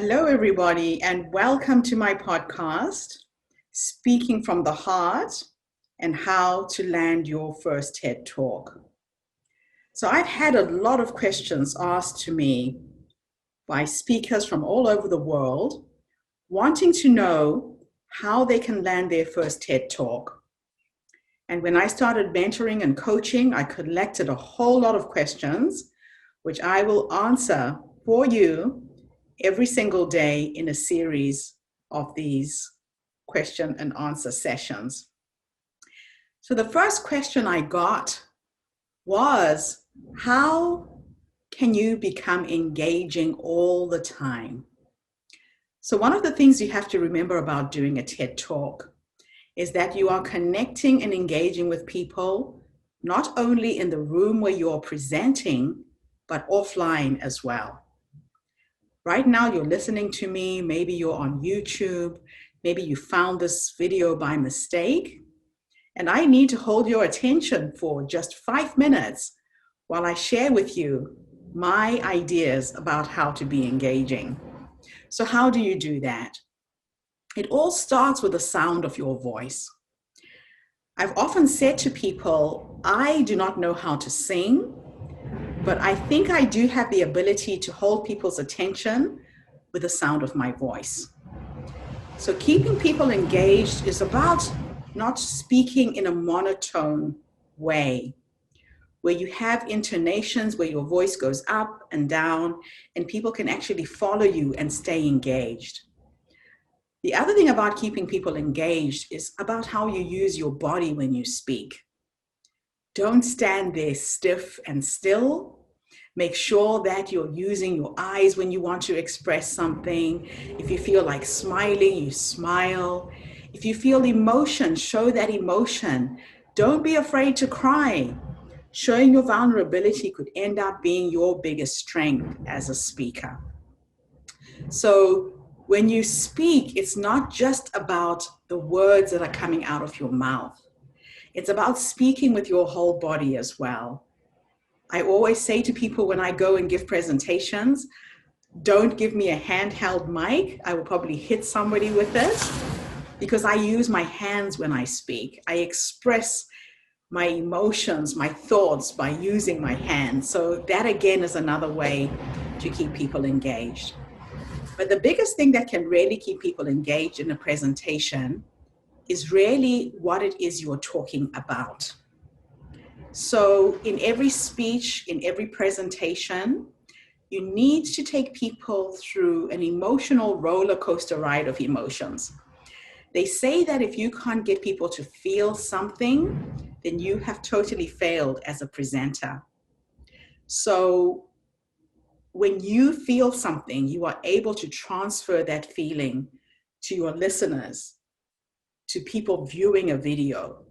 Hello, everybody, and welcome to my podcast, Speaking from the Heart and How to Land Your First TED Talk. So I've had a lot of questions asked to me by speakers from all over the world wanting to know how they can land their first TED Talk. And when I started mentoring and coaching, I collected a whole lot of questions, which I will answer for you every single day in a series of these question and answer sessions. So the first question I got was, how can you become engaging all the time? So one of the things you have to remember about doing a TED Talk is that you are connecting and engaging with people, not only in the room where you're presenting, but offline as well. Right now, you're listening to me, maybe you're on YouTube, maybe you found this video by mistake, and I need to hold your attention for just 5 minutes while I share with you my ideas about how to be engaging. So how do you do that? It all starts with the sound of your voice. I've often said to people, I do not know how to sing, but I think I do have the ability to hold people's attention with the sound of my voice. So keeping people engaged is about not speaking in a monotone way, where you have intonations where your voice goes up and down and people can actually follow you and stay engaged. The other thing about keeping people engaged is about how you use your body when you speak. Don't stand there stiff and still. Make sure that you're using your eyes when you want to express something. If you feel like smiling, you smile. If you feel emotion, show that emotion. Don't be afraid to cry. Showing your vulnerability could end up being your biggest strength as a speaker. So when you speak, it's not just about the words that are coming out of your mouth. It's about speaking with your whole body as well. I always say to people when I go and give presentations, don't give me a handheld mic. I will probably hit somebody with it because I use my hands when I speak. I express my emotions, my thoughts by using my hands. So that again is another way to keep people engaged. But the biggest thing that can really keep people engaged in a presentation is really what it is you're talking about. So in every speech, in every presentation, you need to take people through an emotional roller coaster ride of emotions. They say that if you can't get people to feel something, then you have totally failed as a presenter. So when you feel something, you are able to transfer that feeling to your listeners, to people viewing a video.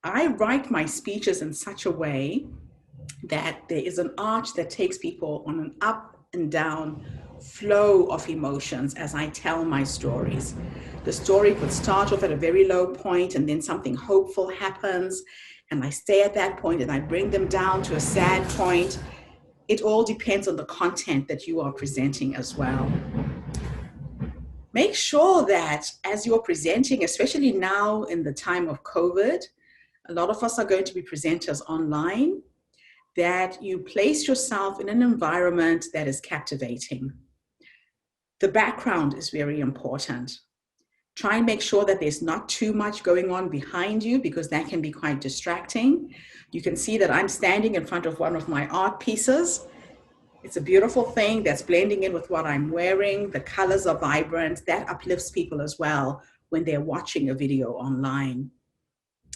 I write my speeches in such a way that there is an arch that takes people on an up and down flow of emotions as I tell my stories. The story could start off at a very low point and then something hopeful happens and I stay at that point and I bring them down to a sad point. It all depends on the content that you are presenting as well. Make sure that as you're presenting, especially now in the time of COVID, a lot of us are going to be presenters online, that you place yourself in an environment that is captivating. The background is very important. Try and make sure that there's not too much going on behind you because that can be quite distracting. You can see that I'm standing in front of one of my art pieces. It's a beautiful thing that's blending in with what I'm wearing. The colors are vibrant. That uplifts people as well when they're watching a video online.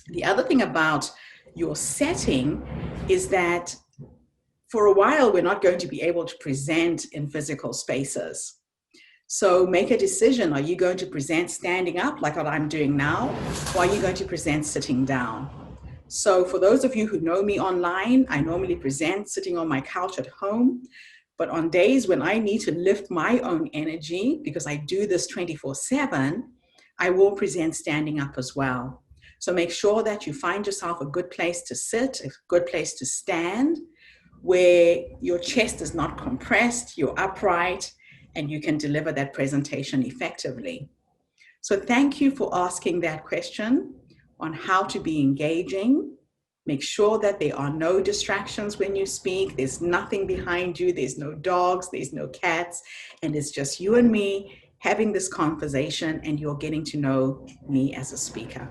The other thing about your setting is that for a while, we're not going to be able to present in physical spaces. So make a decision. Are you going to present standing up like what I'm doing now? Or are you going to present sitting down? So for those of you who know me online, I normally present sitting on my couch at home. But on days when I need to lift my own energy, because I do this 24/7, I will present standing up as well. So make sure that you find yourself a good place to sit, a good place to stand, where your chest is not compressed, you're upright, and you can deliver that presentation effectively. So thank you for asking that question on how to be engaging. Make sure that there are no distractions when you speak. There's nothing behind you. There's no dogs, there's no cats, and it's just you and me having this conversation, and you're getting to know me as a speaker.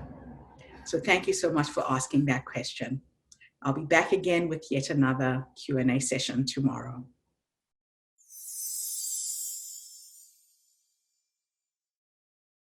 So thank you so much for asking that question. I'll be back again with yet another Q&A session tomorrow.